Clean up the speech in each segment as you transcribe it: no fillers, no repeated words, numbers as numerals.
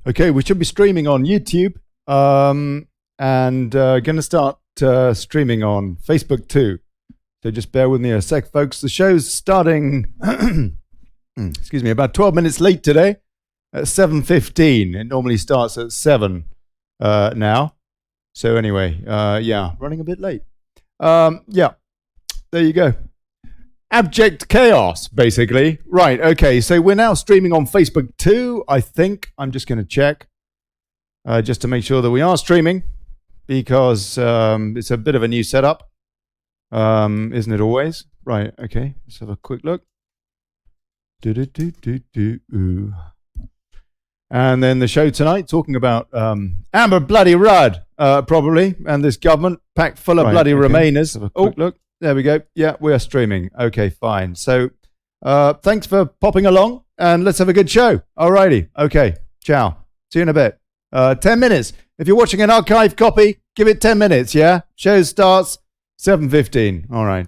Okay, we should be streaming on YouTube, and going to start streaming on Facebook too. So just bear with me a sec, folks. The show's starting, excuse me, about 12 minutes late today at 7:15. It normally starts at 7 now. So anyway, yeah, running a bit late. Yeah, there you go. Abject chaos, basically. Right, okay, so we're now streaming on Facebook too, I think. I'm just going to check just to make sure that we are streaming, because it's a bit of a new setup, isn't it always? Right, okay, let's have a quick look. And then the show tonight, talking about Amber Bloody Rudd, probably, and this government packed full of bloody Remainers. Have a quick look. There we go. Yeah, we are streaming. Okay, fine. So thanks for popping along, and let's have a good show. Alrighty. Okay, ciao. See you in a bit. 10 minutes. If you're watching an archive copy, give it 10 minutes, yeah? Show starts 7:15. All right.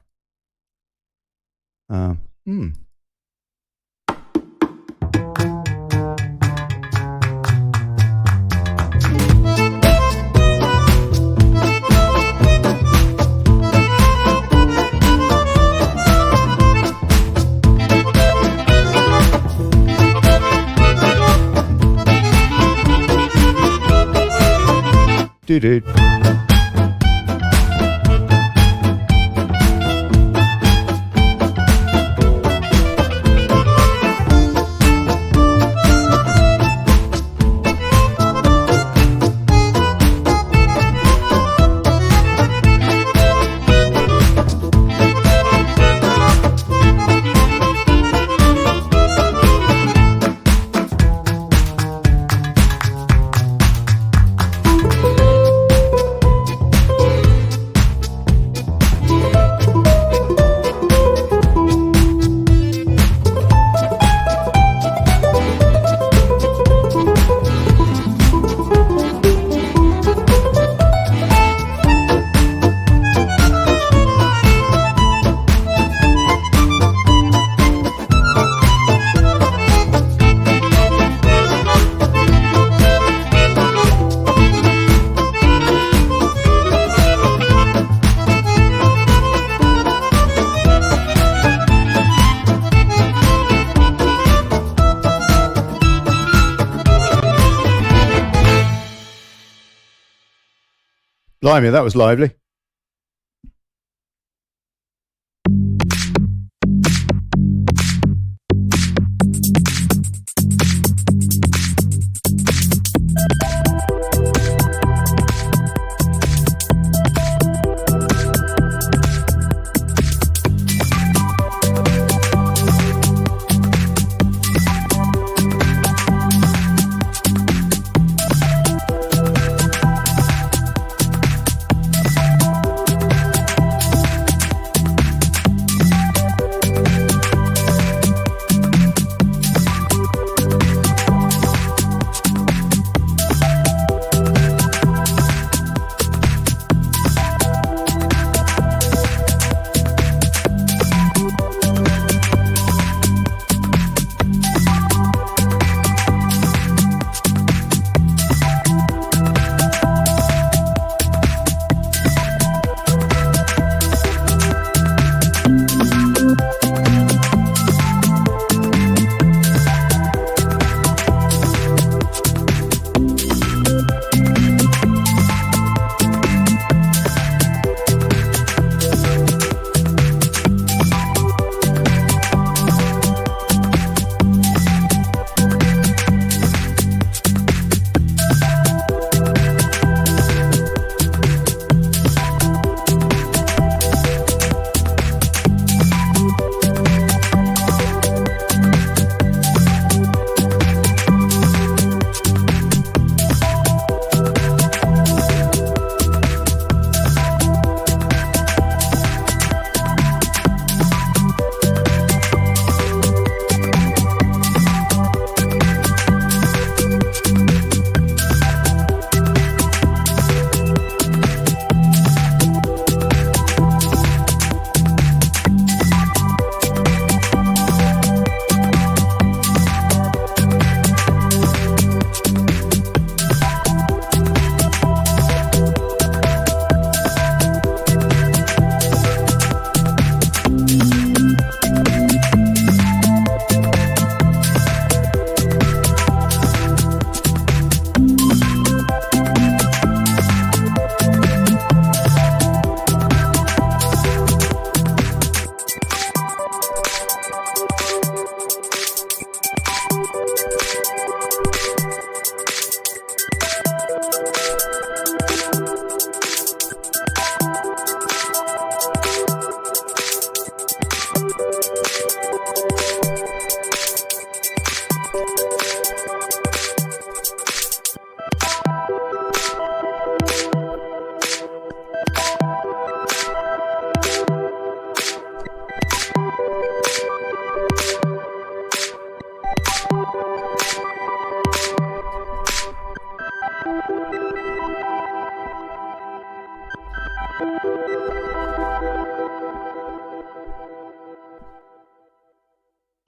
Dude. Blimey, that was lively.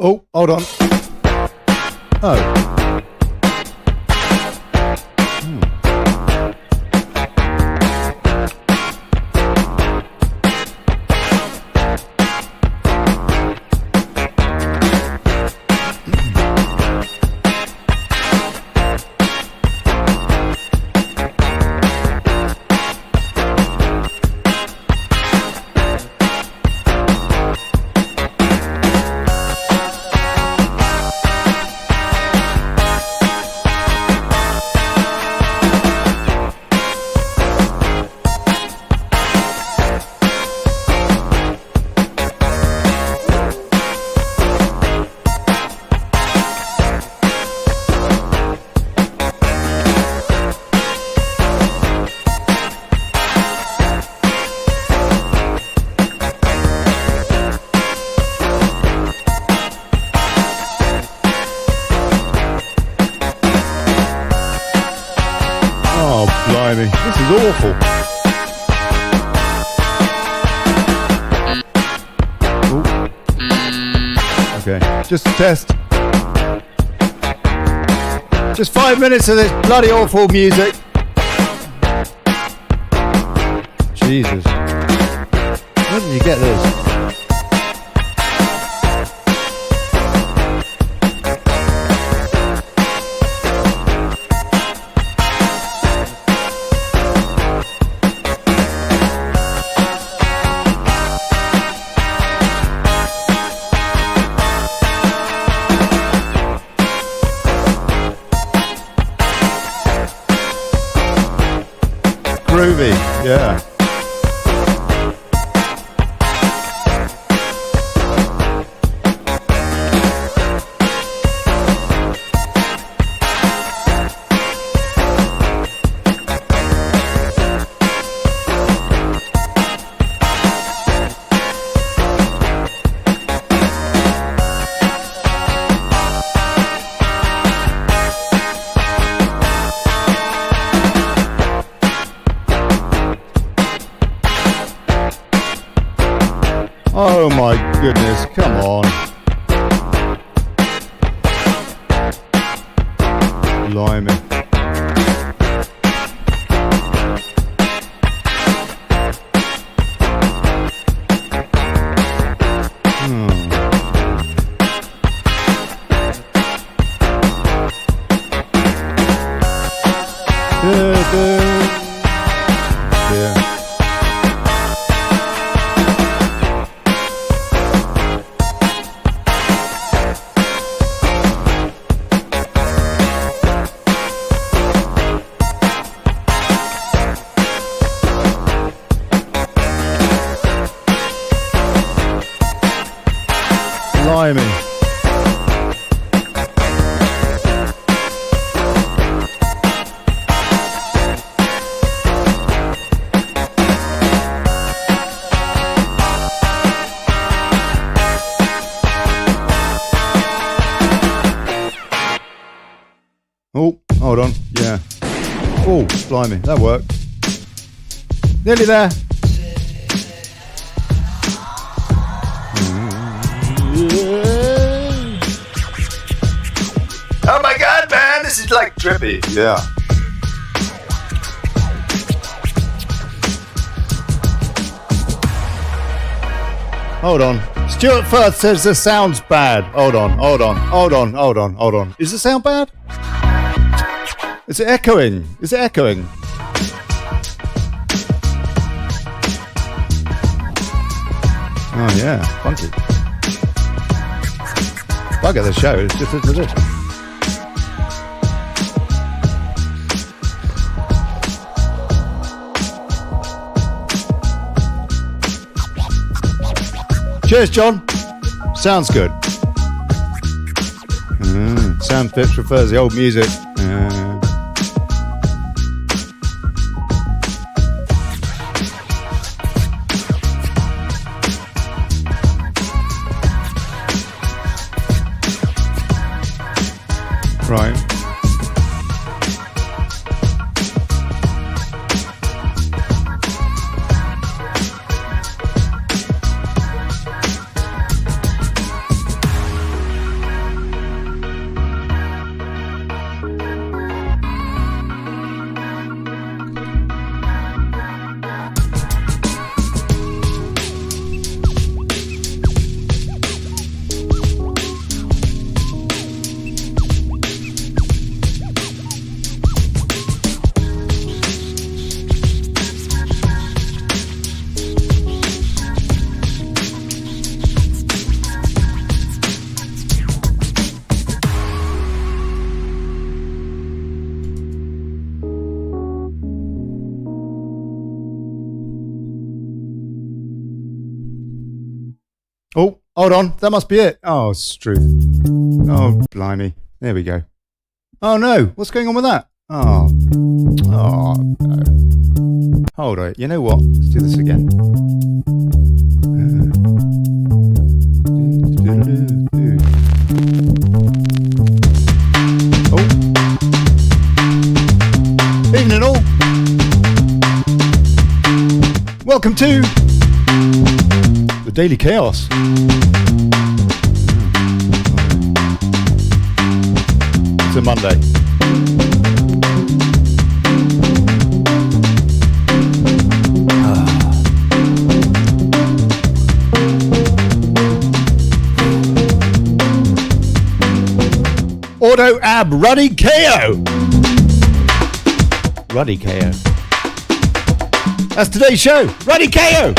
Oh, hold on. Oh. Blimey, this is awful. Ooh. Okay, just a test. Just 5 minutes of this bloody awful music. Jesus. Where did you get this? Groovy, yeah. Oh my goodness, come on. Blimey. Yeah. Blimey. Oh, hold on. Yeah. Oh, blimey. That worked. Nearly there. Oh my god, man, this is like trippy. Yeah. Hold on. Stuart Firth says the sound's bad. Hold on. Is the sound bad? Is it echoing? Oh yeah, funky. Bugger the show, it's just as this. Cheers, John. Sounds good. Sound fits prefers the old music. Right. Hold on, that must be it. Oh, Struth. Oh, blimey. There we go. Oh no, what's going on with that? Oh, no. Hold on, you know what? Let's do this again. Oh. Evening all. Welcome to the Daily Chaos. It's a Monday. Auto Ab Ruddy KO. Ruddy KO. That's today's show. Ruddy KO.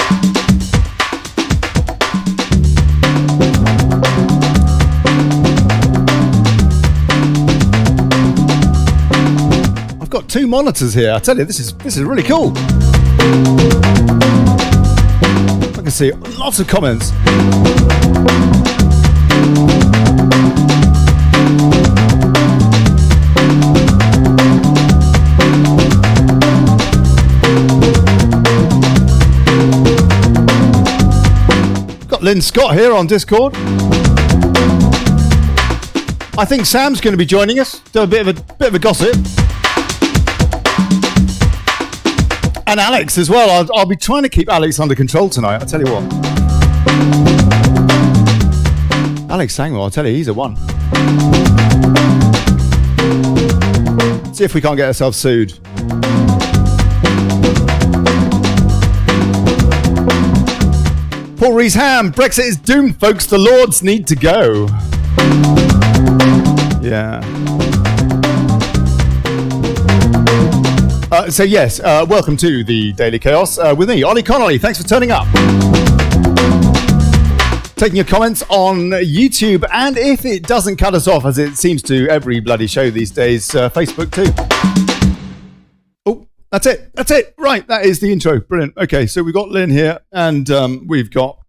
I've got two monitors here. I tell you, this is really cool. I can see lots of comments. Lynn Scott here on Discord. I think Sam's going to be joining us. Do a bit of a gossip. And Alex as well. I'll be trying to keep Alex under control tonight. I'll tell you what. Alex Sangwell, I'll tell you, he's a one. See if we can't get ourselves sued. Paul Rees-Ham, Brexit is doomed, folks. The Lords need to go. Yeah. So yes, welcome to the Daily Chaos with me, Olly Connelly. Thanks for turning up. Taking your comments on YouTube, and if it doesn't cut us off, as it seems to every bloody show these days, Facebook too. That's it. Right, that is the intro. Brilliant. Okay, so we've got Lynn here, and we've got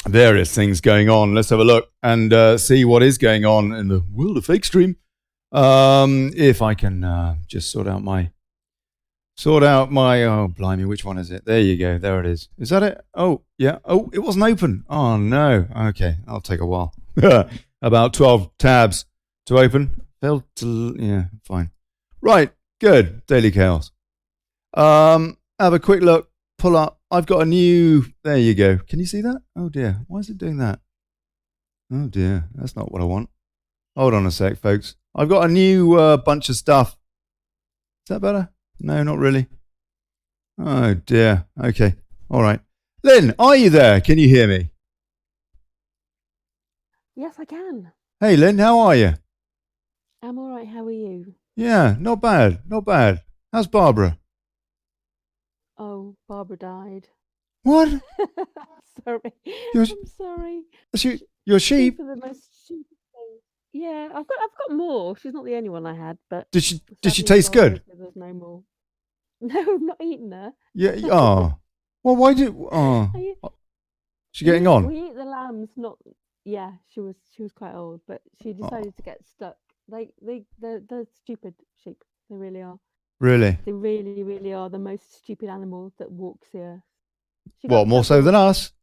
various things going on. Let's have a look and see what is going on in the world of fake stream. If I can just sort out my. Oh, blimey, which one is it? There you go. There it is. Is that it? Oh, yeah. Oh, it wasn't open. Oh, no. Okay, I'll take a while. About 12 tabs to open. Yeah, fine. Right, good. Daily Chaos. Have a quick look, pull up. I've got a new, there you go. Can you see that? Oh dear, why is it doing that? Oh dear, that's not what I want. Hold on a sec, folks. I've got a new bunch of stuff. Is that better? No, not really. Oh dear, okay, all right. Lynn, are you there? Can you hear me? Yes, I can. Hey Lynn, how are you? I'm all right, how are you? Yeah, not bad. How's Barbara? Oh, Barbara died. What? Sorry. I'm sorry. Your sheep? For the most stupid thing. Yeah, I've got more. She's not the only one I had, but did she taste good? There's no more. No, I've not eaten her. Yeah. Oh. Well, why do? Oh. She getting on? We eat the lambs. Not. Yeah, she was quite old, but she decided to get stuck. They're stupid sheep. They really are. Really? They really, really are the most stupid animal that walks the earth. What, more so than us?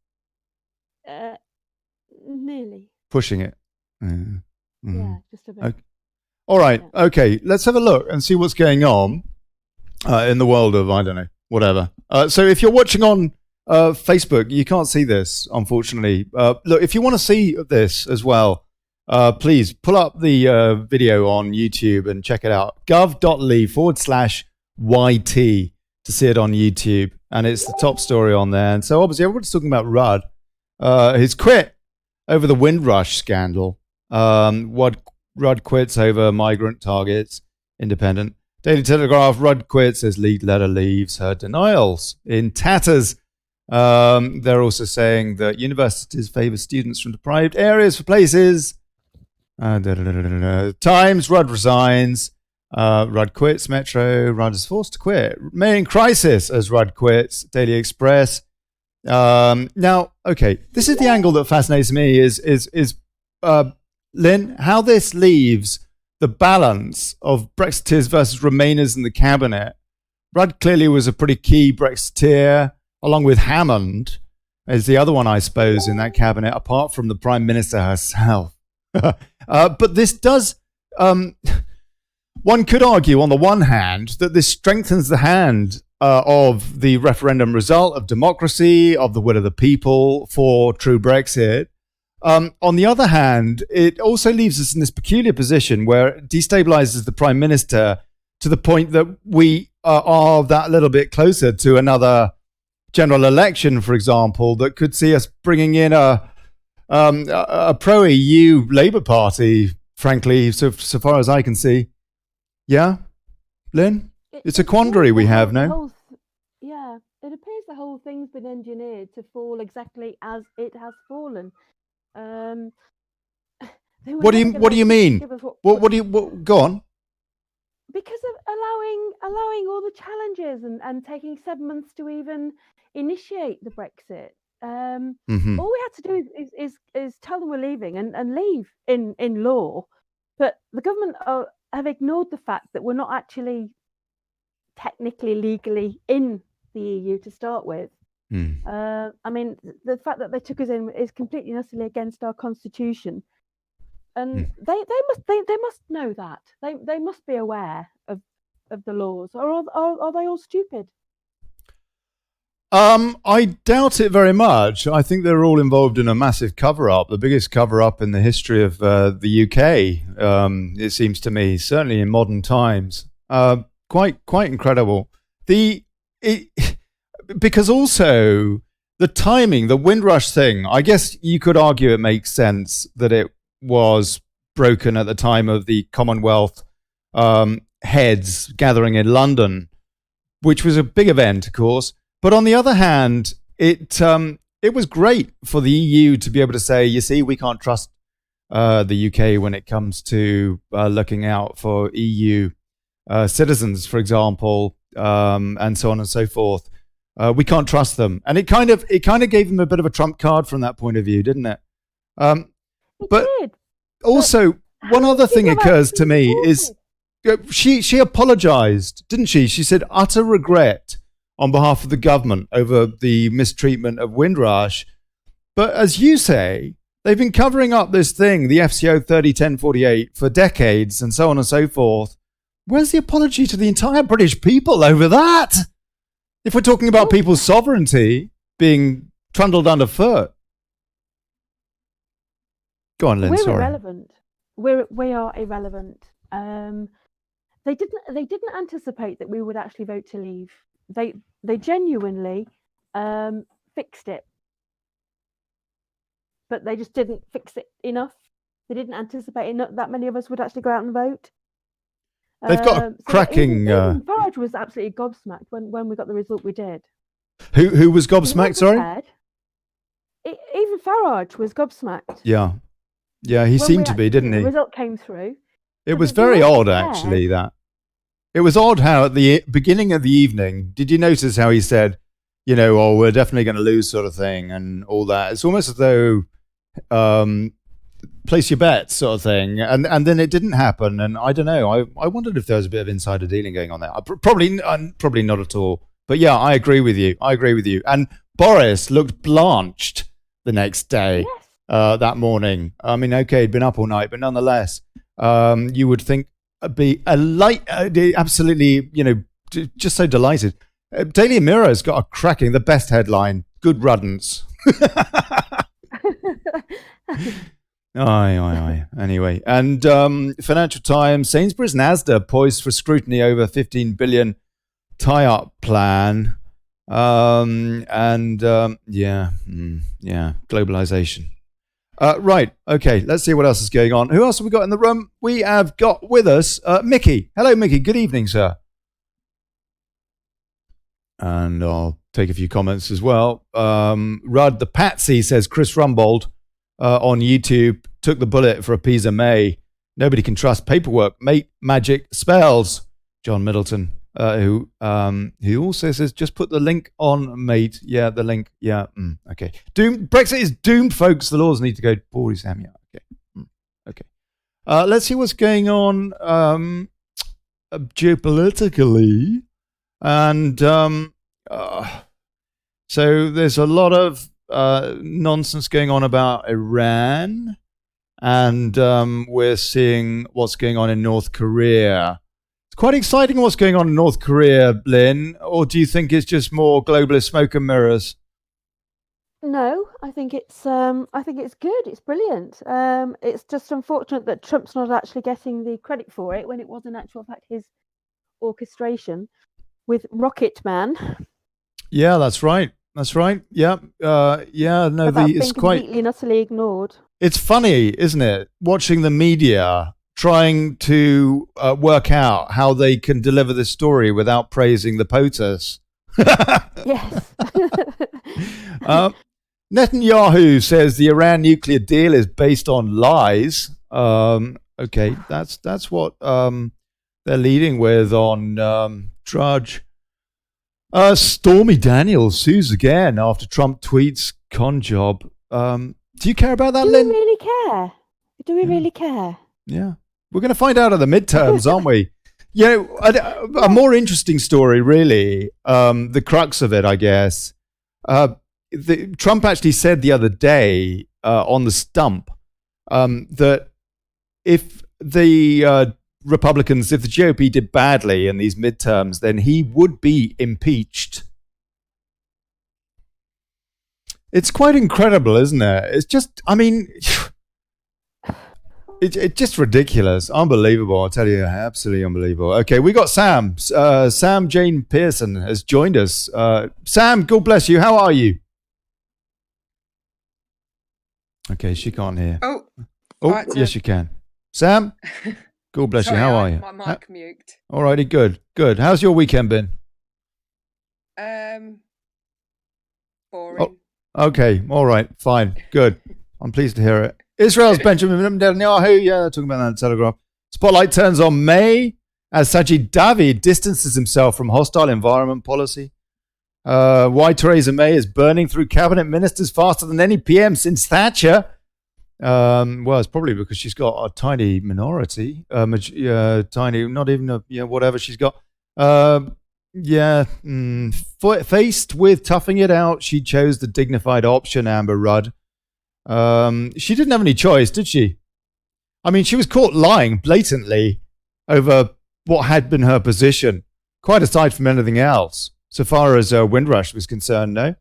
Nearly. Pushing it. Mm-hmm. Yeah, just a bit. Okay. All right. Yeah. Okay, let's have a look and see what's going on in the world of, I don't know, whatever. So if you're watching on Facebook, you can't see this, unfortunately. Look, if you want to see this as well, please pull up the video on YouTube and check it out. gov.ly/YT to see it on YouTube. And it's the top story on there. And so obviously everyone's talking about Rudd. He's quit over the Windrush scandal. Rudd quits over migrant targets. Independent. Daily Telegraph, Rudd quits, says lead letter leaves her denials in tatters. They're also saying that universities favour students from deprived areas for places. Times, Rudd resigns. Rudd quits Metro. Rudd is forced to quit. Mayor in crisis as Rudd quits. Daily Express. Now, okay, this is the angle that fascinates me. Is Lynn, how this leaves the balance of Brexiteers versus Remainers in the cabinet. Rudd clearly was a pretty key Brexiteer, along with Hammond as the other one, I suppose, in that cabinet, apart from the Prime Minister herself. But this does, one could argue, on the one hand, that this strengthens the hand of the referendum result, of democracy, of the will of the people for true Brexit. On the other hand, it also leaves us in this peculiar position where it destabilizes the Prime Minister to the point that we are that little bit closer to another general election, for example, that could see us bringing in a pro-EU Labour Party, frankly, so far as I can see. Yeah? Lynn? It's a quandary we have now. Yeah, it appears the whole thing's been engineered to fall exactly as it has fallen. What do you mean? Go on. Because of allowing all the challenges and taking 7 months to even initiate the Brexit. All we had to do is tell them we're leaving and leave in law. But the government have ignored the fact that we're not actually technically legally in the EU to start with. I mean, the fact that they took us in is completely and utterly against our constitution, and they must know that. They must be aware of the laws, or are they all stupid? I doubt it very much. I think they're all involved in a massive cover-up, the biggest cover-up in the history of the UK. It seems to me, certainly in modern times, quite incredible. Because also the timing, the Windrush thing, I guess you could argue it makes sense that it was broken at the time of the Commonwealth heads gathering in London, which was a big event, of course. But on the other hand, it was great for the EU to be able to say, you see, we can't trust the UK when it comes to looking out for EU citizens, for example, and so on and so forth. We can't trust them, and it kind of gave them a bit of a trump card from that point of view, didn't it? But also, one other thing occurs to me is she apologized, didn't she? She said utter regret on behalf of the government over the mistreatment of Windrush. But as you say, they've been covering up this thing, the FCO 301048, for decades, and so on and so forth. Where's the apology to the entire British people over that? If we're talking about people's sovereignty being trundled underfoot. Go on, Lynn. We're sorry. irrelevant. We are irrelevant. They didn't anticipate that we would actually vote to leave. They genuinely fixed it, but they just didn't fix it enough. They didn't anticipate that many of us would actually go out and vote. They've got a cracking. Even Farage was absolutely gobsmacked when we got the result we did. Who was gobsmacked? Sorry. Even Farage was gobsmacked. Yeah, he seemed to be, didn't he? The result came through. It was very odd, actually. That it was odd how at the beginning of the evening, did you notice how he said, "Oh, we're definitely going to lose," sort of thing, and all that. It's almost as though. Place your bets sort of thing, and then it didn't happen, and I don't know. I wondered if there was a bit of insider dealing going on there. Probably not at all. But yeah, I agree with you. And Boris looked blanched the next day, that morning. I mean, okay, he'd been up all night, but nonetheless, you would think be absolutely, just so delighted. Daily Mirror's got the best headline. Good riddance. Aye. Anyway, and Financial Times, Sainsbury's and Asda poised for scrutiny over 15 billion tie-up plan. Globalization. Right, okay, let's see what else is going on. Who else have we got in the room? We have got with us Mickey. Hello, Mickey. Good evening, sir. And I'll take a few comments as well. Rudd the Patsy says Chris Rumbold on YouTube took the bullet for appeaser May. Nobody can trust paperwork. Magic spells. John Middleton. who also says, just put the link on, mate. Yeah, the link. Yeah, okay. Brexit is doomed, folks. The laws need to go. Bory Sam, yeah, okay. Okay. Let's see what's going on geopolitically. And so there's a lot of nonsense going on about Iran. And we're seeing what's going on in North Korea. It's quite exciting what's going on in North Korea, Lynn. Or do you think it's just more globalist smoke and mirrors? No, I think it's good. It's brilliant. It's just unfortunate that Trump's not actually getting the credit for it when it was in actual fact his orchestration with Rocket Man. Yeah, that's right. That's right. Yeah, yeah. No, it's completely and utterly ignored. It's funny, isn't it? Watching the media trying to work out how they can deliver this story without praising the POTUS. Yes. Netanyahu says the Iran nuclear deal is based on lies. Okay, that's what they're leading with on Drudge. Stormy Daniels sues again after Trump tweets con job. Do you care about that, Lynn? Do we really care? Do we really care? Yeah. We're going to find out at the midterms, aren't we? You know, a more interesting story, really, the crux of it, I guess. Trump actually said the other day on the stump that if the Republicans, if the GOP did badly in these midterms, then he would be impeached. It's quite incredible, isn't it? It's just, I mean, it's just ridiculous. Unbelievable. I'll tell you, absolutely unbelievable. Okay, we got Sam. Sam Jane Pearson has joined us. Sam, God bless you. How are you? Okay, she can't hear. Oh, right, yes, you can. Sam, God bless you. How are you? My mic mute. All righty, good. How's your weekend been? Boring. Oh, okay, all right, fine, good. I'm pleased to hear it. Israel's Benjamin Netanyahu, yeah, talking about that in the Telegraph. Spotlight turns on May as Sajid David distances himself from hostile environment policy. Why Theresa May is burning through cabinet ministers faster than any PM since Thatcher. Well, it's probably because she's got a tiny minority, tiny, not even a, whatever she's got. Faced with toughing it out, she chose the dignified option, Amber Rudd. She didn't have any choice, did she? I mean, she was caught lying blatantly over what had been her position, quite aside from anything else, so far as Windrush was concerned, no?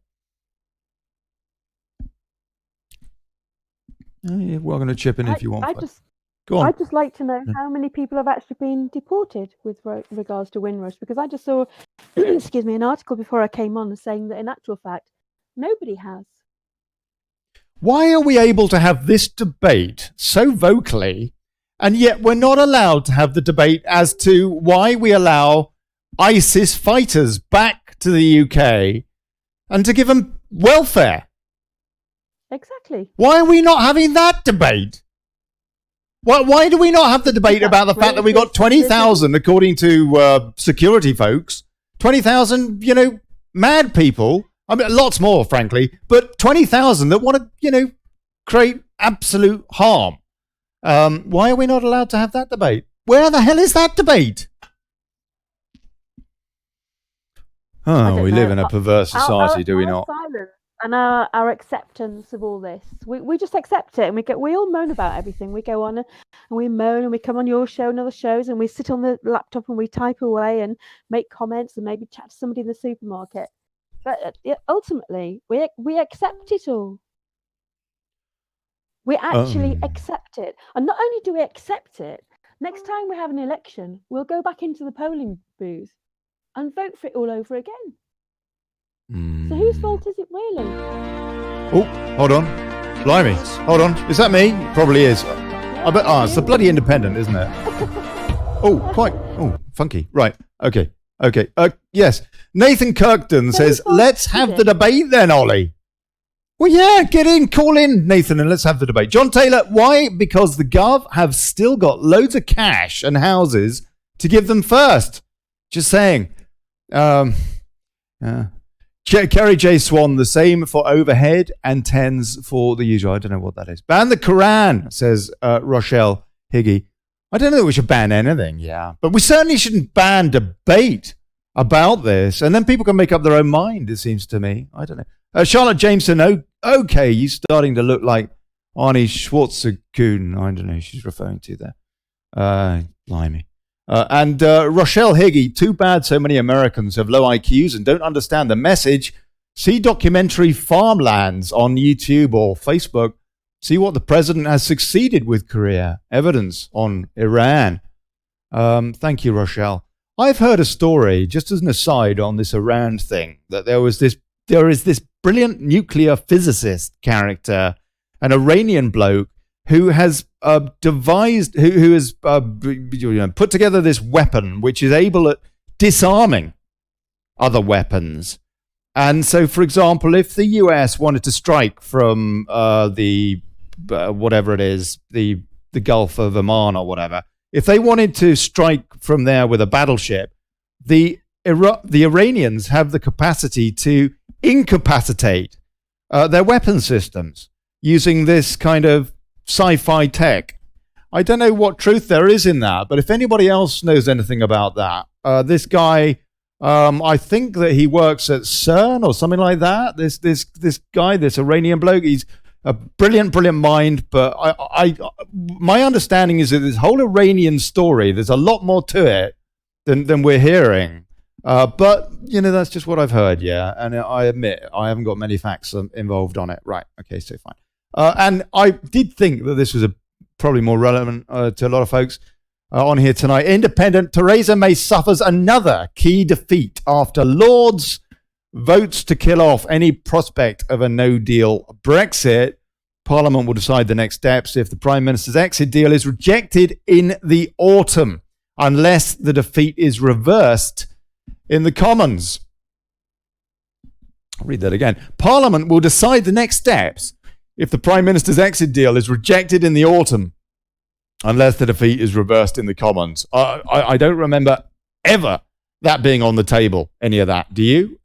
You're welcome to chip in if you want. Go on. I'd just like to know how many people have actually been deported with regards to Windrush, because I just saw, excuse me, an article before I came on saying that in actual fact, nobody has. Why are we able to have this debate so vocally, and yet we're not allowed to have the debate as to why we allow ISIS fighters back to the UK and to give them welfare? Exactly. Why are we not having that debate? Why do we not have the debate about the fact that we got 20,000, according to security folks, 20,000, mad people? I mean, lots more, frankly, but 20,000 that want to, create absolute harm. Why are we not allowed to have that debate? Where the hell is that debate? Oh, we live in a perverse society, do we not? Silence and our acceptance of all this. We just accept it, and we all moan about everything. We go on and we moan, and we come on your show and other shows, and we sit on the laptop and we type away and make comments and maybe chat to somebody in the supermarket. But ultimately, we accept it all. We actually accept it. And not only do we accept it, next time we have an election, we'll go back into the polling booth and vote for it all over again. So whose fault is it really? Oh, hold on. Blimey. Hold on. Is that me? It probably is. I bet. It's the bloody Independent, isn't it? Funky. Right. Okay. Yes. Nathan Kirkton says, let's have the debate then, Ollie. Well, yeah, get in, call in, Nathan, and let's have the debate. John Taylor, why? Because the Gov have still got loads of cash and houses to give them first. Just saying. Yeah. Kerry J. Swan, the same for overhead and tens for the usual. I don't know what that is. Ban the Quran, says Rochelle Higgy. I don't know that we should ban anything, yeah. But we certainly shouldn't ban debate about this. And then people can make up their own mind, it seems to me. I don't know. Charlotte Jameson, okay, you starting to look like Arnie Schwarzenegger. I don't know who she's referring to there. Blimey. And Rochelle Higgy, too bad so many Americans have low IQs and don't understand the message. See documentary Farmlands on YouTube or Facebook. See what the president has succeeded with Korea. Evidence on Iran. Thank you, Rochelle. I've heard a story, just as an aside on this Iran thing, that there is this brilliant nuclear physicist character, an Iranian bloke, who has devised, who has put together this weapon which is able at disarming other weapons. And so, for example, if the US wanted to strike from whatever it is, the Gulf of Oman or whatever, if they wanted to strike from there with a battleship, the Iranians have the capacity to incapacitate their weapon systems using this kind of sci-fi tech. I don't know what truth there is in that, but if anybody else knows anything about that, this guy, I think that he works at CERN or something like that. This guy, this Iranian bloke, he's a brilliant mind, but my understanding is that this whole Iranian story, there's a lot more to it than we're hearing. But, that's just what I've heard, yeah. And I admit, I haven't got many facts involved on it. Right, okay, so fine. And I did think that this was probably more relevant to a lot of folks on here tonight. Independent Theresa May suffers another key defeat after Lords votes to kill off any prospect of a no-deal Brexit. Parliament will decide the next steps if the Prime Minister's exit deal is rejected in the autumn, unless the defeat is reversed in the Commons. I'll read that again. Parliament will decide the next steps if the Prime Minister's exit deal is rejected in the autumn, unless the defeat is reversed in the Commons. I don't remember ever that being on the table, any of that. Do you?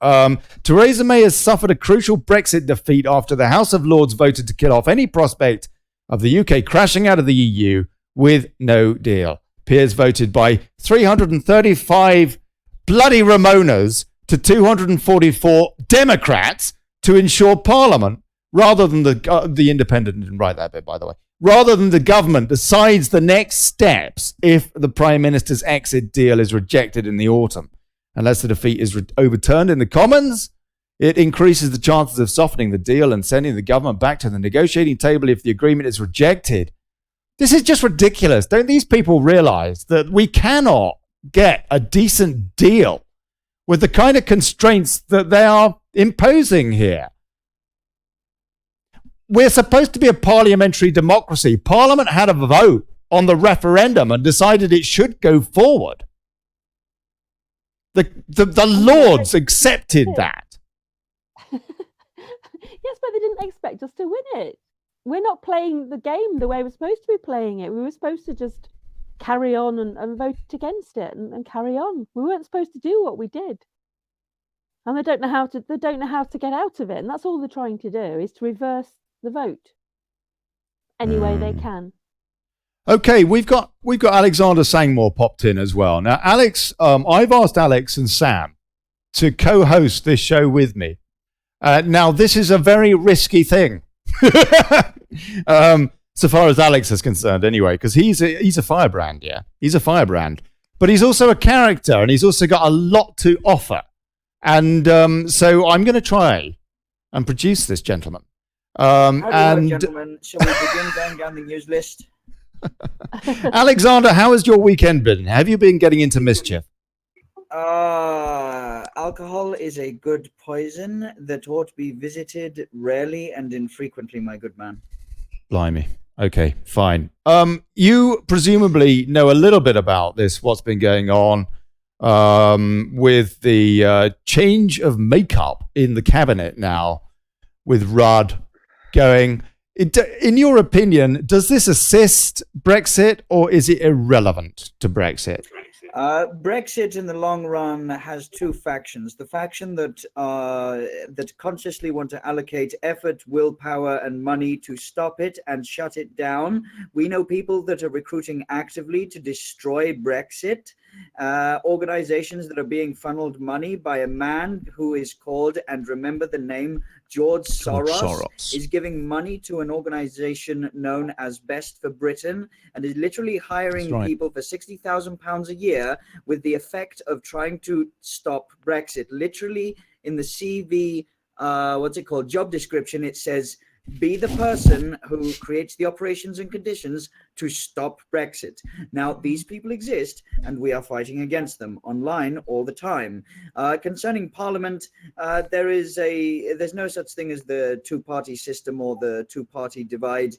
Theresa May has suffered a crucial Brexit defeat after the House of Lords voted to kill off any prospect of the UK crashing out of the EU with no deal. Peers voted by 335 bloody Ramonas to 244 Democrats to ensure Parliament, rather than the independent didn't write that bit, by the way, rather than the government decides the next steps if the Prime Minister's exit deal is rejected in the autumn. Unless the defeat is overturned in the Commons, it increases the chances of softening the deal and sending the government back to the negotiating table if the agreement is rejected. This is just ridiculous. Don't these people realize that we cannot get a decent deal with the kind of constraints that they are imposing here? We're supposed to be a parliamentary democracy. Parliament had a vote on the referendum and decided it should go forward. The Lords accepted that. Yes, but they didn't expect us to win it. We're not playing the game the way we're supposed to be playing it. We were supposed to just carry on and vote against it and carry on. We weren't supposed to do what we did. And they don't know how to get out of it. And that's all they're trying to do, is to reverse the vote any way they can. Okay, we've got Alexander Sangmore popped in as well. Now, Alex, I've asked Alex and Sam to co-host this show with me. Now, this is a very risky thing, so far as Alex is concerned, anyway, because he's a firebrand, yeah, he's a firebrand, but he's also a character, and he's also got a lot to offer, and so I'm going to try and produce this gentleman. Gentlemen, shall we begin going down the news list? Alexander, how has your weekend been? Have you been getting into mischief? Alcohol is a good poison that ought to be visited rarely and infrequently, my good man. Blimey. Okay, fine. You presumably know a little bit about this, what's been going on with the change of makeup in the cabinet now, with Rudd going. In your opinion, does this assist Brexit or is it irrelevant to Brexit? Brexit in the long run has two factions. The faction that consciously want to allocate effort, willpower, and money to stop it and shut it down. We know people that are recruiting actively to destroy Brexit. Organizations that are being funneled money by a man who is called, and remember the name, George Soros, is giving money to an organization known as Best for Britain, and is literally hiring people for £60,000 a year with the effect of trying to stop Brexit. Literally in the CV, job description, it says, be the person who creates the operations and conditions to stop Brexit. Now, these people exist, and we are fighting against them online all the time. Concerning Parliament, there's no such thing as the two-party system or the two-party divide.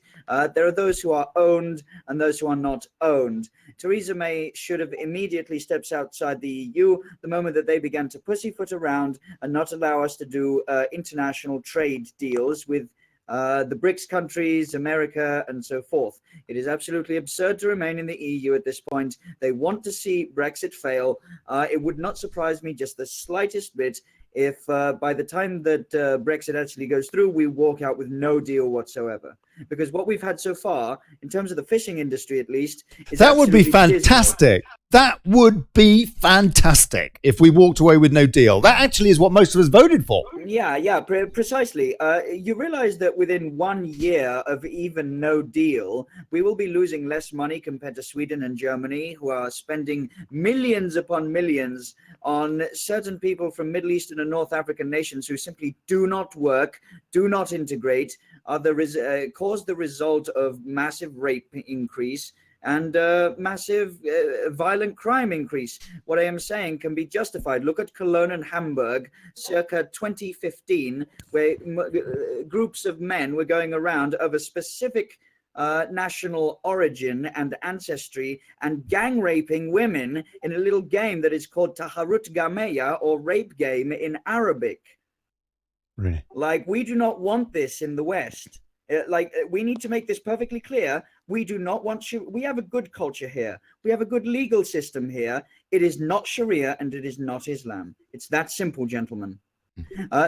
There are those who are owned and those who are not owned. Theresa May should have immediately stepped outside the EU the moment that they began to pussyfoot around and not allow us to do international trade deals with the BRICS countries, America, and so forth. It is absolutely absurd to remain in the EU at this point. They want to see Brexit fail. It would not surprise me just the slightest bit if by the time that Brexit actually goes through, we walk out with no deal whatsoever. Because what we've had so far, in terms of the fishing industry at least, is that would be fantastic. Dismal. That would be fantastic if we walked away with no deal. That actually is what most of us voted for. Yeah, precisely. You realize that within 1 year of even no deal, we will be losing less money compared to Sweden and Germany, who are spending millions upon millions on certain people from Middle Eastern and North African nations who simply do not work, do not integrate, cause the result of massive rape increase and massive violent crime increase. What I am saying can be justified. Look at Cologne and Hamburg circa 2015, where groups of men were going around of a specific national origin and ancestry and gang raping women in a little game that is called Taharut Gameya, or rape game in Arabic. Really? Like, we do not want this in the West. We need to make this perfectly clear. We do not want we have a good culture here. We have a good legal system here. It is not Sharia and it is not Islam. It's that simple, gentlemen.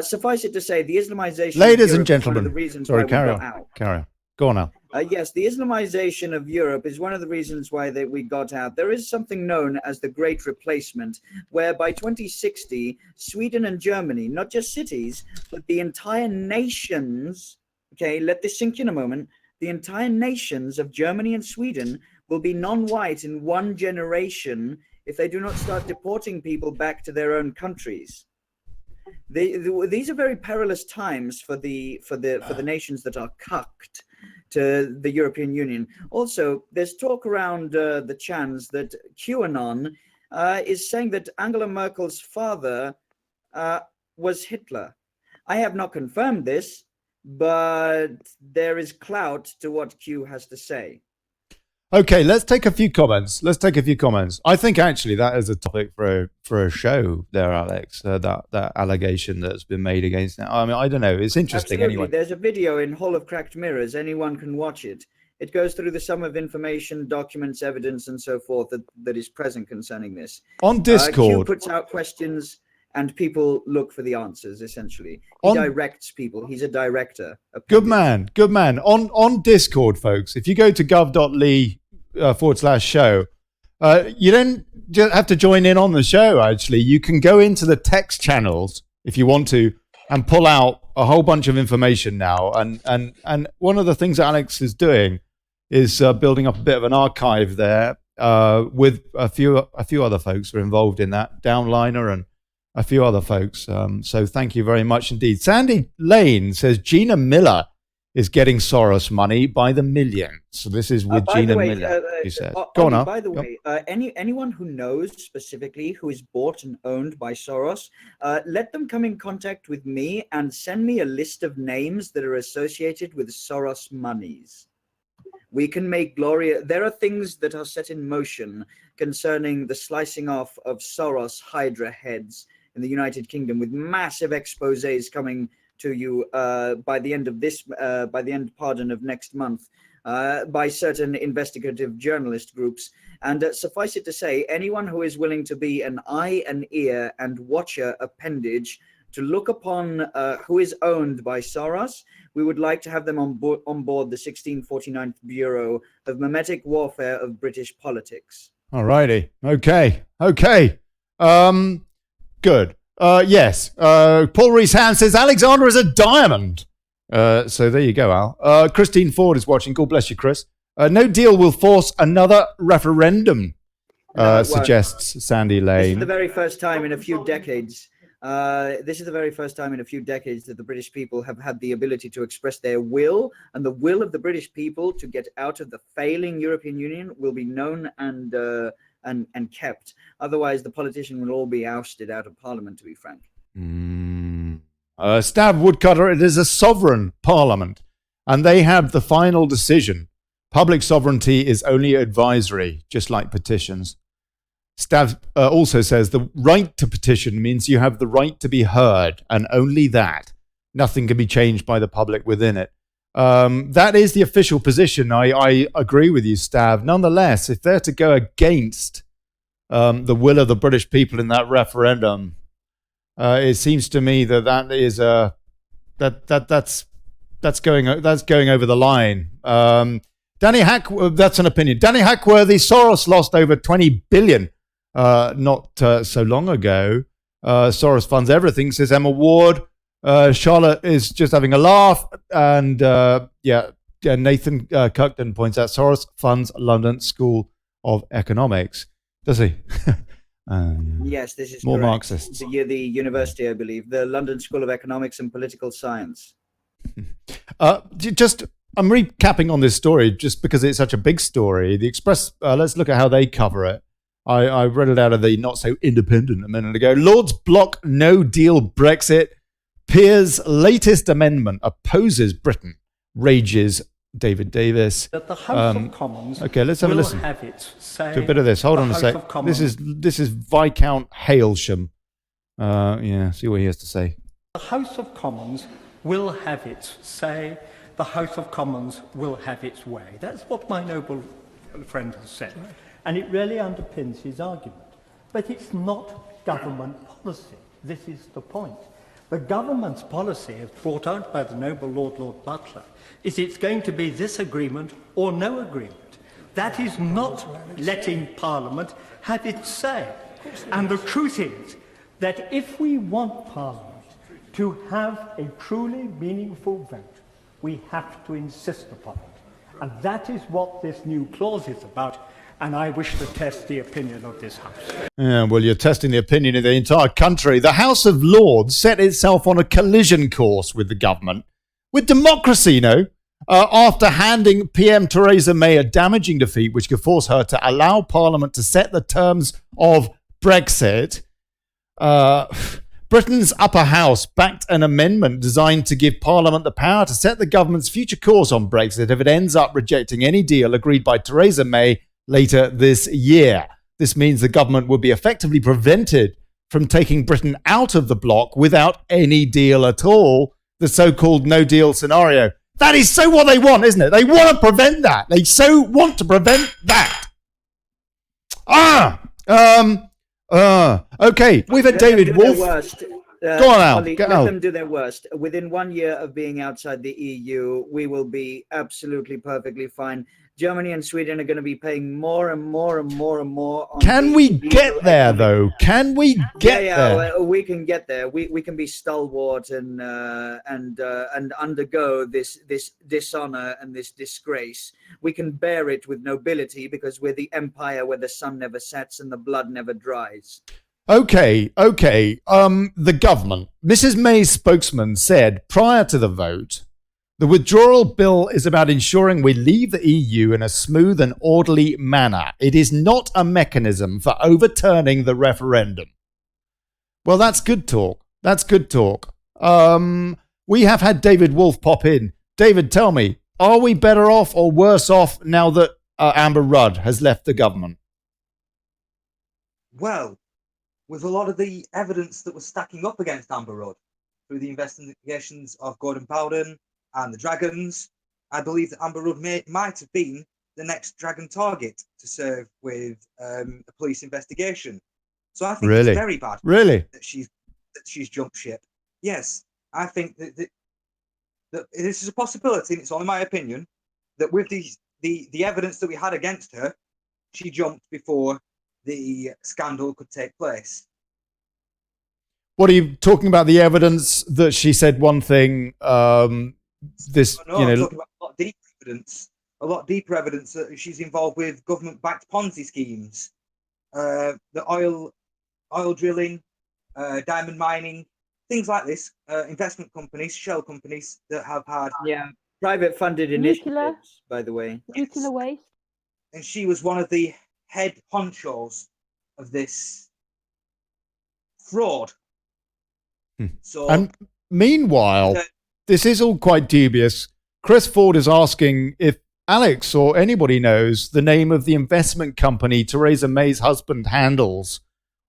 Suffice it to say, the Islamization, ladies and Europe, gentlemen, the reasons sorry, why carry we on. got out. Carry on. Go on now. Yes, the Islamization of Europe is one of the reasons why we got out. There is something known as the Great Replacement, where by 2060, Sweden and Germany, not just cities, but the entire nations, okay, let this sink in a moment, the entire nations of Germany and Sweden will be non-white in 1 generation if they do not start deporting people back to their own countries. These are very perilous times for the nations that are cucked to the European Union. Also, there's talk around the chans that QAnon is saying that Angela Merkel's father was Hitler. I have not confirmed this, but there is clout to what Q has to say. Okay, let's take a few comments. I think actually that is a topic for a show there, Alex, that allegation that's been made against that. I mean, I don't know. It's interesting. Absolutely. Anyway. There's a video in Hall of Cracked Mirrors. Anyone can watch it. It goes through the sum of information, documents, evidence, and so forth that is present concerning this. On Discord. Q puts out questions and people look for the answers, essentially. He directs people. He's a director. Good man. On Discord, folks, if you go to gov.ly/show, you don't just have to join in on the show, actually. You can go into the text channels if you want to and pull out a whole bunch of information now. And one of the things that Alex is doing is building up a bit of an archive there with a few other folks who are involved in that, Downliner and a few other folks. So thank you very much indeed. Sandy Lane says Gina Miller is getting Soros money by the millions. So this is with Gina Miller, he says. Go on now. By the way, anyone who knows specifically who is bought and owned by Soros, let them come in contact with me and send me a list of names that are associated with Soros monies. We can make Gloria. There are things that are set in motion concerning the slicing off of Soros Hydra heads in the United Kingdom, with massive exposés coming to you by the end of next month. by certain investigative journalist groups. And suffice it to say, anyone who is willing to be an eye, an ear, and watcher appendage to look upon who is owned by Soros, we would like to have them on board the 1649th Bureau of Memetic Warfare of British Politics. All righty. Okay. Good. Yes. Paul Rees-Ham says Alexander is a diamond. So there you go, Al. Christine Ford is watching. God bless you, Chris. No deal will force another referendum, suggests Sandy Lane. This is the very first time in a few decades. This is the very first time in a few decades that the British people have had the ability to express their will, and the will of the British people to get out of the failing European Union will be known and kept. Otherwise, the politician will all be ousted out of Parliament, to be frank. Stab Woodcutter, it is a sovereign parliament, and they have the final decision. Public sovereignty is only advisory, just like petitions. Stav also says the right to petition means you have the right to be heard, and only that. Nothing can be changed by the public within it. That is the official position. I agree with you, Stav. Nonetheless, if they're to go against the will of the British people in that referendum, it seems to me that is that's going over the line. Danny that's an opinion. Danny Hackworthy, Soros lost over 20 billion not so long ago. Soros funds everything, says Emma Ward. Charlotte is just having a laugh, and Nathan Cuckton points out Soros funds London School of Economics. Does he? Yes, this is more correct. Marxists. The university, I believe, the London School of Economics and Political Science. I'm recapping on this story just because it's such a big story. The Express, let's look at how they cover it. I read it out of the Not So Independent a minute ago. Lords block no deal Brexit. Peers' latest amendment opposes Britain. Rages David Davis. That the House of Commons okay, let's have a listen have its say to a bit of this. Hold on a sec. This is Viscount Hailsham. See what he has to say. The House of Commons will have its say. The House of Commons will have its way. That's what my noble friend has said. And it really underpins his argument. But it's not government policy. This is the point. The government's policy, as brought out by the noble Lord Butler, is it's going to be this agreement or no agreement. That is not letting Parliament have its say. And the truth is that if we want Parliament to have a truly meaningful vote, we have to insist upon it. And that is what this new clause is about. And I wish to test the opinion of this House. Yeah, well, you're testing the opinion of the entire country. The House of Lords set itself on a collision course with the government, with democracy, after handing PM Theresa May a damaging defeat, which could force her to allow Parliament to set the terms of Brexit. Britain's upper house backed an amendment designed to give Parliament the power to set the government's future course on Brexit if it ends up rejecting any deal agreed by Theresa May later this year. This means the government will be effectively prevented from taking Britain out of the bloc without any deal at all, the so-called no-deal scenario. That is so what they want, isn't it? They want to prevent that. They so want to prevent that. Okay, we've had David Wolf. Go on, Al. Ollie, let them do their worst. Within 1 year of being outside the EU, we will be absolutely perfectly fine. Germany and Sweden are going to be paying more and more and more and more. Can we get there, though? Can we get there? We can get there. We can be stalwart and undergo this dishonor and this disgrace. We can bear it with nobility because we're the empire where the sun never sets and the blood never dries. Okay. The government. Mrs. May's spokesman said prior to the vote, the withdrawal bill is about ensuring we leave the EU in a smooth and orderly manner. It is not a mechanism for overturning the referendum. Well, that's good talk. We have had David Wolf pop in. David, tell me, are we better off or worse off now that Amber Rudd has left the government? Well, with a lot of the evidence that was stacking up against Amber Rudd through the investigations of Gordon Bowden and the Dragons, I believe that Amber Rudd might have been the next Dragon target to serve with a police investigation. So I think it's very bad that she's jumped ship. Yes, I think that this is a possibility, and it's only my opinion, that with the evidence that we had against her, she jumped before the scandal could take place. What are you talking about? The evidence that she said one thing? I'm talking about a lot deeper evidence. A lot deeper evidence that she's involved with government-backed Ponzi schemes, the oil drilling, diamond mining, things like this. Investment companies, shell companies that have had private funded initiatives, by the way. Nuclear waste. And she was one of the head honchos of this fraud. So, and meanwhile, this is all quite dubious. Chris Ford is asking if Alex or anybody knows the name of the investment company Theresa May's husband handles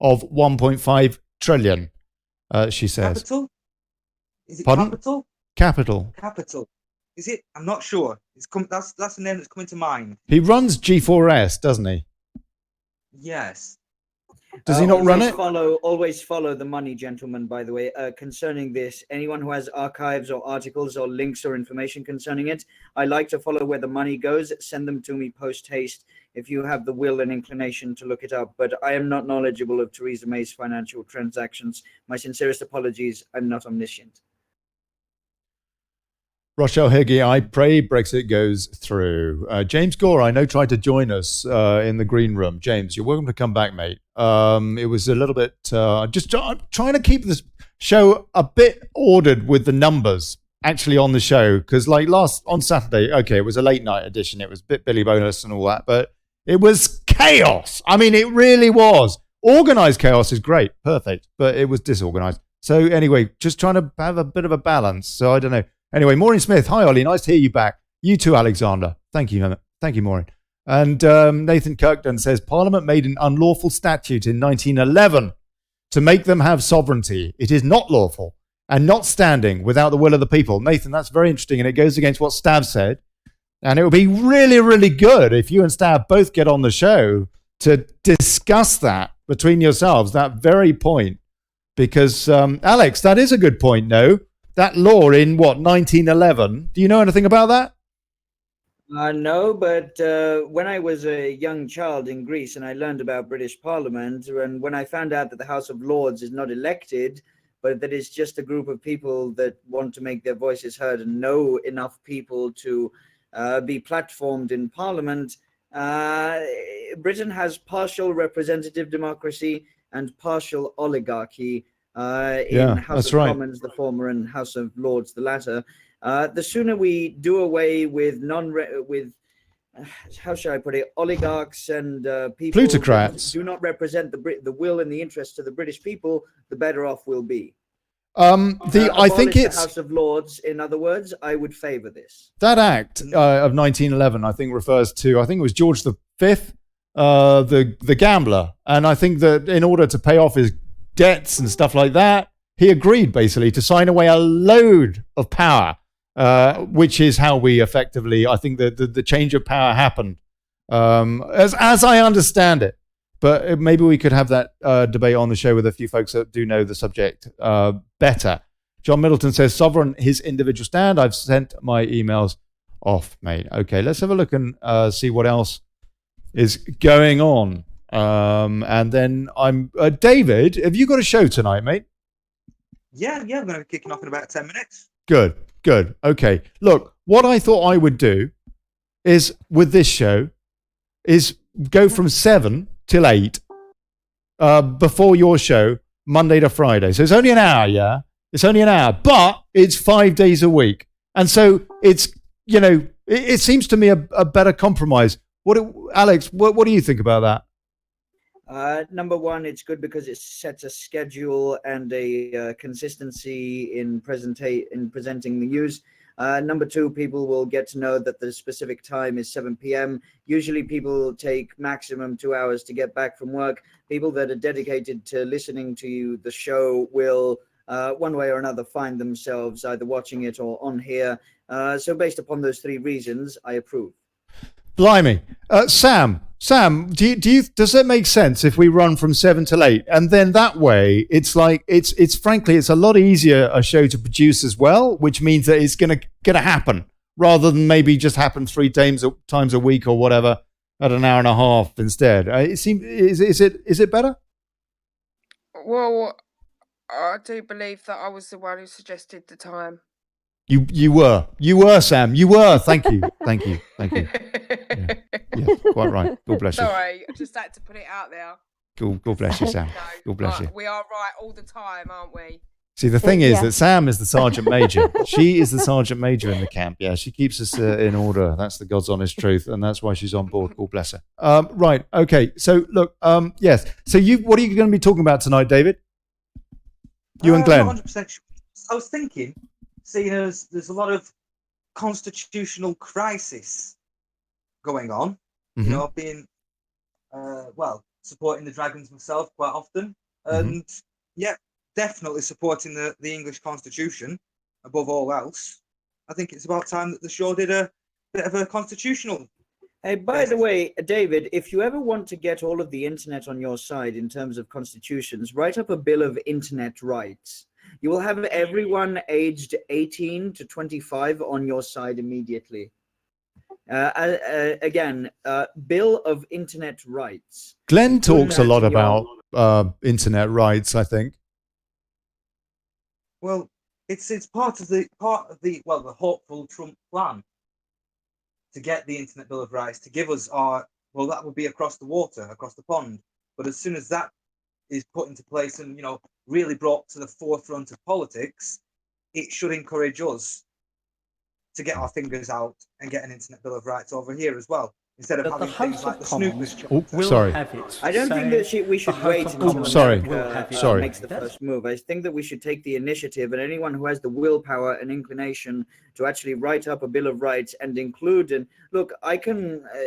of 1.5 trillion, she says. Capital? Is it Pardon? Capital? Capital. Capital. Is it? I'm not sure. That's the name that's coming to mind. He runs G4S, doesn't he? Yes. Does he not run it? Always follow the money, gentlemen, by the way. Concerning this, anyone who has archives or articles or links or information concerning it, I like to follow where the money goes. Send them to me post-haste if you have the will and inclination to look it up. But I am not knowledgeable of Theresa May's financial transactions. My sincerest apologies. I'm not omniscient. Rochelle Higgy, I pray Brexit goes through. James Gore, I know, tried to join us in the green room. James, you're welcome to come back, mate. It was a little bit, I'm trying to keep this show a bit ordered with the numbers actually on the show. Because like on Saturday, okay, it was a late night edition. It was a bit Billy Bonus and all that, but it was chaos. I mean, it really was. Organized chaos is great, perfect, but it was disorganized. So anyway, just trying to have a bit of a balance. So I don't know. Anyway, Maureen Smith, hi Ollie, nice to hear you back. You too, Alexander. Thank you, Maureen. And Nathan Kirkton says, Parliament made an unlawful statute in 1911 to make them have sovereignty. It is not lawful and not standing without the will of the people. Nathan, that's very interesting, and it goes against what Stav said. And it would be really, really good if you and Stav both get on the show to discuss that between yourselves, that very point. Because, Alex, that is a good point, no? That law in, 1911? Do you know anything about that? No, but when I was a young child in Greece and I learned about British Parliament, and when I found out that the House of Lords is not elected, but that it's just a group of people that want to make their voices heard and know enough people to be platformed in Parliament, Britain has partial representative democracy and partial oligarchy. In House of Commons, the former, and House of Lords, the latter. The sooner we do away with how shall I put it, oligarchs and people plutocrats who do not represent the will and the interests of the British people, the better off we'll be. I think it's the House of Lords. In other words, I would favour this. That act of 1911, I think, refers to, I think it was George V, the gambler, and I think that in order to pay off his debts and stuff like that, he agreed basically to sign away a load of power, which is how we effectively, I think the change of power happened, as I understand it. But maybe we could have that debate on the show with a few folks that do know the subject better. John Middleton says, sovereign, his individual stand. I've sent my emails off, mate. Okay, let's have a look and see what else is going on. And then I'm David, have you got a show tonight, mate? Yeah, I'm going to be kicking off in about 10 minutes. Good. Okay. Look, what I thought I would do is with this show is go from 7 till 8 before your show, Monday to Friday. So it's only an hour, yeah? It's only an hour, but it's 5 days a week. And so it's, it seems to me a better compromise. Alex, what do you think about that? Number one, it's good because it sets a schedule and a consistency in presenting the news. Number two, people will get to know that the specific time is 7 p.m. Usually people take maximum 2 hours to get back from work. People that are dedicated to listening to the show will, one way or another, find themselves either watching it or on here. So based upon those 3 reasons, I approve. Blimey. Sam, does that make sense if we run from 7 till 8? And then that way, it's like, it's frankly, it's a lot easier a show to produce as well, which means that it's going to happen rather than maybe just happen 3 times a week or whatever at an hour and a half instead. Is it better? Well, I do believe that I was the one who suggested the time. You were, Sam. You were. Thank you. Yeah, quite right. God bless you. Sorry, I just had to put it out there. God bless you, Sam. God bless you. We are right all the time, aren't we? See, the thing is that Sam is the sergeant major. She is the sergeant major in the camp. Yeah, she keeps us in order. That's the God's honest truth, and that's why she's on board. God bless her. Right. Okay. So look. Yes. So what are you going to be talking about tonight, David? You and Glenn. 100%. I was thinking, seeing as there's a lot of constitutional crisis going on. You know, I've been supporting the Dragons myself quite often, and definitely supporting the English Constitution above all else. I think it's about time that the show did a bit of a constitutional. Hey, by the way, David, if you ever want to get all of the internet on your side in terms of constitutions, write up a Bill of Internet Rights. You will have everyone aged 18 to 25 on your side immediately. Again, Bill of Internet Rights. Glenn talks a lot about internet rights, I think. Well, it's part of the hopeful Trump plan to get the Internet Bill of Rights, to give us that would be across the water, across the pond. But as soon as that is put into place and, really brought to the forefront of politics, it should encourage us to get our fingers out and get an Internet Bill of Rights over here as well, instead of having things like the Snoopers. Sorry. I don't think that we should wait until America makes the first move. I think that we should take the initiative, and anyone who has the willpower and inclination to actually write up a Bill of Rights and include. And look,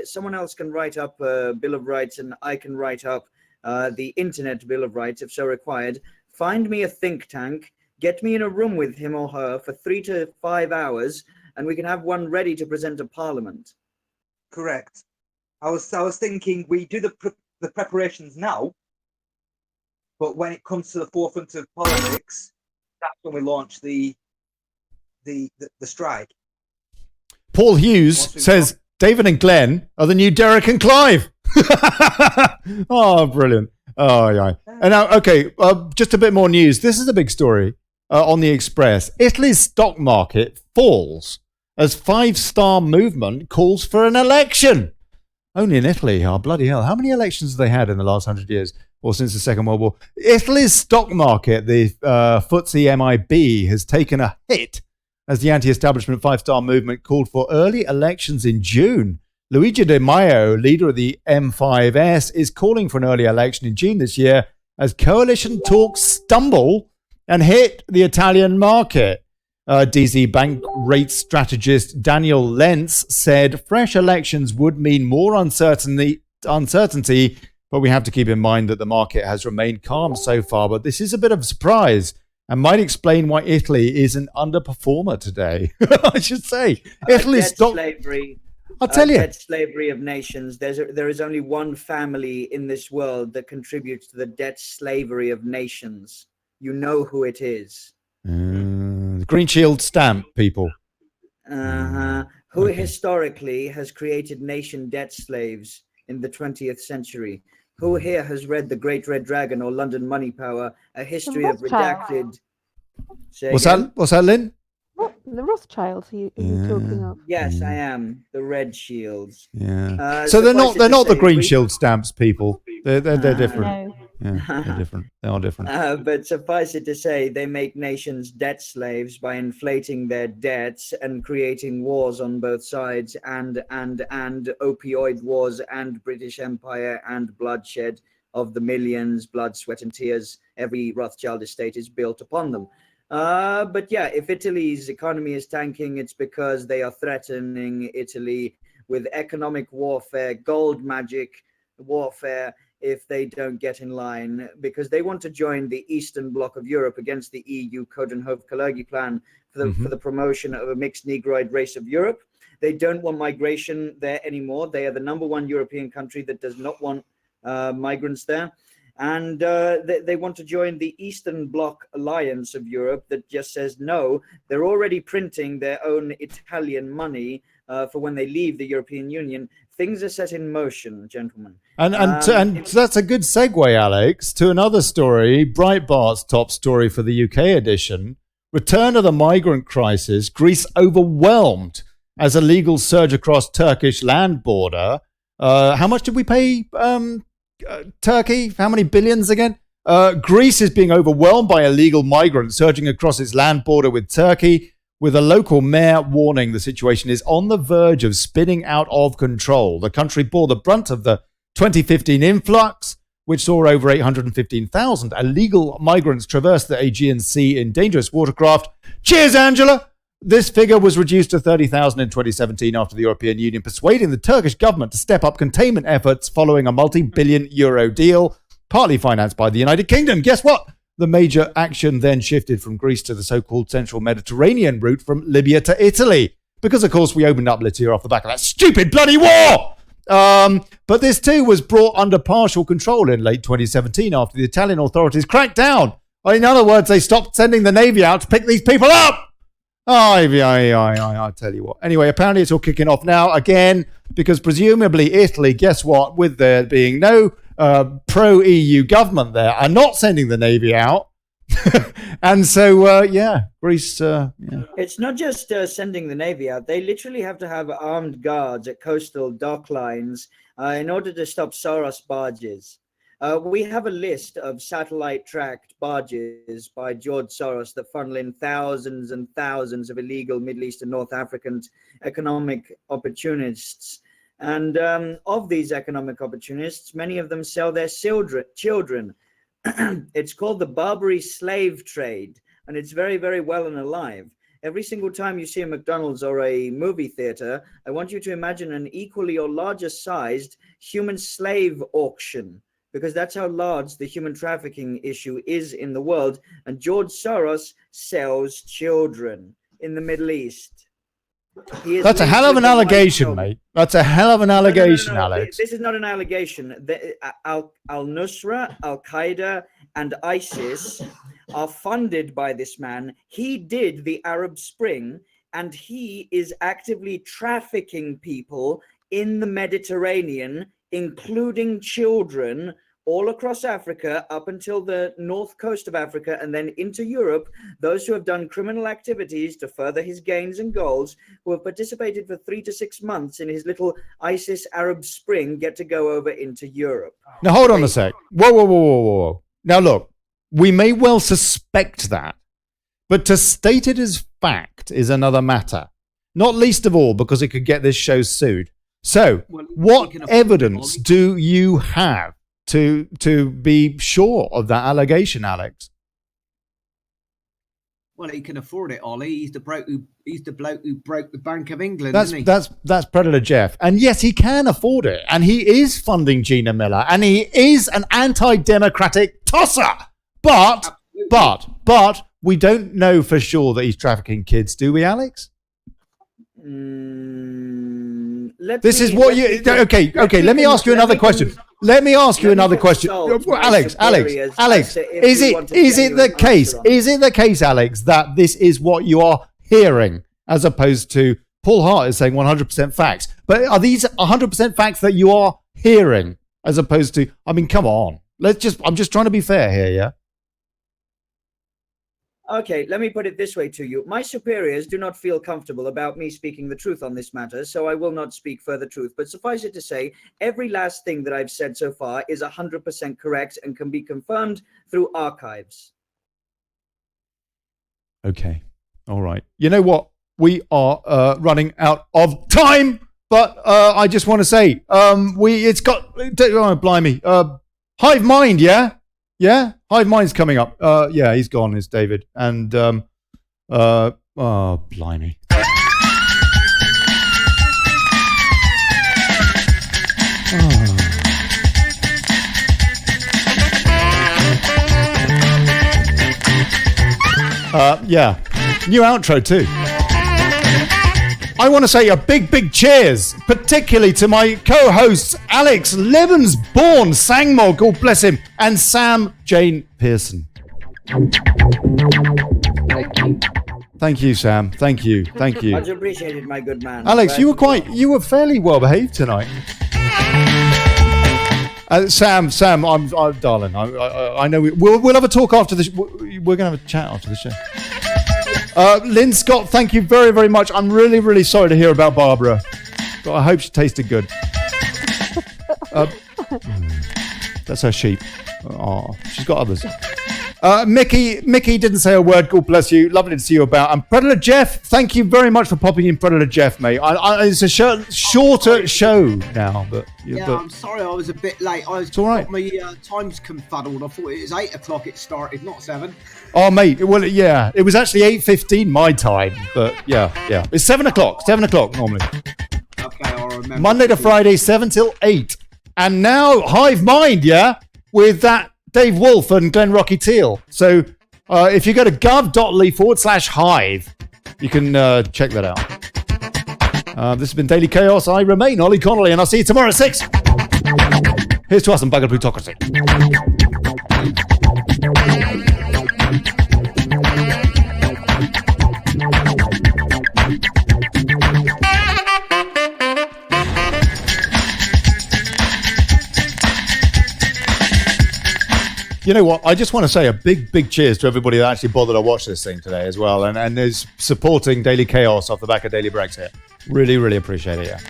someone else can write up a Bill of Rights, and I can write up the Internet Bill of Rights if so required. Find me a think tank, get me in a room with him or her for 3 to 5 hours, and we can have one ready to present to Parliament. Correct. I was thinking we do the preparations now, but when it comes to the forefront of politics, that's when we launch the strike. Paul Hughes says David and Glenn are the new Derek and Clive. Oh, brilliant. Oh, yeah. And now, okay, just a bit more news. This is a big story on the Express. Italy's stock market falls as 5-star movement calls for an election. Only in Italy. Oh, bloody hell. How many elections have they had in the last 100 years or since the Second World War? Italy's stock market, the FTSE MIB, has taken a hit as the anti-establishment 5-star movement called for early elections in June. Luigi Di Maio, leader of the M5S, is calling for an early election in June this year as coalition talks stumble and hit the Italian market. DZ bank rate strategist Daniel Lentz said fresh elections would mean more uncertainty, but we have to keep in mind that the market has remained calm so far. But this is a bit of a surprise and might explain why Italy is an underperformer today. I should say. Italy's stock... slavery. I'll tell you. Debt slavery of nations. There is only one family in this world that contributes to the debt slavery of nations. You know who it is. The Green Shield stamp people. Who historically has created nation debt slaves in the 20th century? Who here has read The Great Red Dragon or London Money Power, a history of redacted... What's that, Lynn? What, the Rothschilds are you talking of? Yes, I am. The Red Shields. Yeah. So they're not the Green Shield stamps people. They're different. No. Yeah, they're different. They are different. But suffice it to say, they make nations debt slaves by inflating their debts and creating wars on both sides, and opioid wars and British Empire and bloodshed of the millions, blood, sweat, and tears. Every Rothschild estate is built upon them. But yeah, if Italy's economy is tanking, it's because they are threatening Italy with economic warfare, gold magic warfare, if they don't get in line, because they want to join the Eastern Bloc of Europe against the EU Coudenhove-Kalergi plan for the promotion of a mixed Negroid race of Europe. They don't want migration there anymore. They are the number one European country that does not want migrants there. And they want to join the Eastern Bloc Alliance of Europe that just says no. They're already printing their own Italian money for when they leave the European Union. Things are set in motion, gentlemen. And that's a good segue, Alex, to another story, Breitbart's top story for the UK edition. Return of the migrant crisis, Greece overwhelmed as illegals surge across Turkish land border. How much did we pay Turkey? How many billions again? Greece is being overwhelmed by illegal migrants surging across its land border with Turkey, with a local mayor warning the situation is on the verge of spinning out of control. The country bore the brunt of the 2015 influx, which saw over 815,000 illegal migrants traverse the Aegean Sea in dangerous watercraft. Cheers, Angela! This figure was reduced to 30,000 in 2017 after the European Union persuading the Turkish government to step up containment efforts following a multi-billion euro deal, partly financed by the United Kingdom. Guess what? The major action then shifted from Greece to the so-called central Mediterranean route from Libya to Italy, because, of course, we opened up Lithuania off the back of that stupid bloody war! But this too was brought under partial control in late 2017 after the Italian authorities cracked down. In other words, they stopped sending the Navy out to pick these people up! I tell you what. Anyway, apparently it's all kicking off now again, because presumably Italy, guess what, with there being no pro-EU government there, are not sending the Navy out. And so, Greece... It's not just sending the Navy out. They literally have to have armed guards at coastal dock lines in order to stop Soros barges. We have a list of satellite-tracked barges by George Soros that funnel in thousands and thousands of illegal Middle East and North African economic opportunists. And of these economic opportunists, many of them sell their children. It's called the Barbary slave trade, and it's very, very well and alive. Every single time you see a McDonald's or a movie theater, I want you to imagine an equally or larger sized human slave auction, because that's how large the human trafficking issue is in the world. And George Soros sells children in the Middle East. That's a hell of an allegation, mate. That's a hell of an allegation, Alex. This is not an allegation. Al-Nusra, Al-Qaeda, and ISIS are funded by this man. He did the Arab Spring, and he is actively trafficking people in the Mediterranean, including children, all across Africa, up until the north coast of Africa, and then into Europe. Those who have done criminal activities to further his gains and goals, who have participated for 3 to 6 months in his little ISIS Arab Spring, get to go over into Europe. Now, hold on a sec. Whoa. Now, look, we may well suspect that, but to state it as fact is another matter. Not least of all because it could get this show sued. So, what evidence do you have to be sure of that allegation, Alex? Well, he can afford it, Ollie. He's the bloke who broke the Bank of England. That's Predator Jeff, and yes, he can afford it, and he is funding Gina Miller, and he is an anti-democratic tosser. But we don't know for sure that he's trafficking kids, do we, Alex? This is what you... Okay, let me ask you another question. Alex, is it the case, Alex, that this is what you are hearing, as opposed to Paul Hart is saying 100% facts? But are these 100% facts that you are hearing, as opposed to... I mean, come on. I'm just trying to be fair here, yeah? Okay, let me put it this way to you. My superiors do not feel comfortable about me speaking the truth on this matter, so I will not speak further truth. But suffice it to say, every last thing that I've said so far is 100% correct and can be confirmed through archives. Okay, all right. You know what? We are running out of time, but I just want to say, blimey, Hive Mind, yeah? Yeah, Hive Mind's coming up. Yeah, he's gone, is David. And, blimey. Yeah. New outro too. I want to say a big cheers, particularly to my co-hosts Alex Lebensborn Sangmore, God bless him, and Sam Jane Pearson. Thank you, Sam. Thank you. Much appreciated, my good man. Alex, you were fairly well behaved tonight. Sam, I'm darling. I know we'll have a talk after the. We're gonna have a chat after the show. Lynn Scott, thank you very, very much. I'm really, really sorry to hear about Barbara, but I hope she tasted good. That's her sheep. Oh, she's got others. Mickey didn't say a word. God bless you. Lovely to see you about. And Predator Jeff, thank you very much for popping in, Predator Jeff, mate. It's a shorter show now, but I'm sorry I was a bit late. It's all right. My time's confuddled. I thought it was 8 o'clock. It started, not 7. Oh, mate. Well, yeah, it was actually 8:15 my time, but yeah, it's 7 o'clock. 7 o'clock normally. Okay, I'll remember. Monday to Friday, 7 till 8, and now Hive Mind, with that. Dave Wolf and Glenn Rocky Teal. So if you go to gov.ly/hive, you can check that out. This has been Daily Chaos. I remain Olly Connelly, and I'll see you tomorrow at 6. Here's to us and Bugger Plutocracy. You know what? I just want to say a big cheers to everybody that actually bothered to watch this thing today as well, and is supporting Daily Chaos off the back of Daily Brexit. Really, really appreciate it,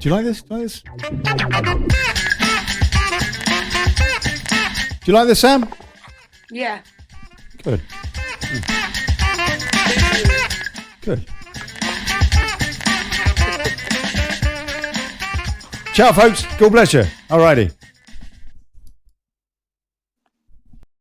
Do you like this? Do you like this, Sam? Yeah. Good. Good. Ciao, folks. God bless you. Alrighty.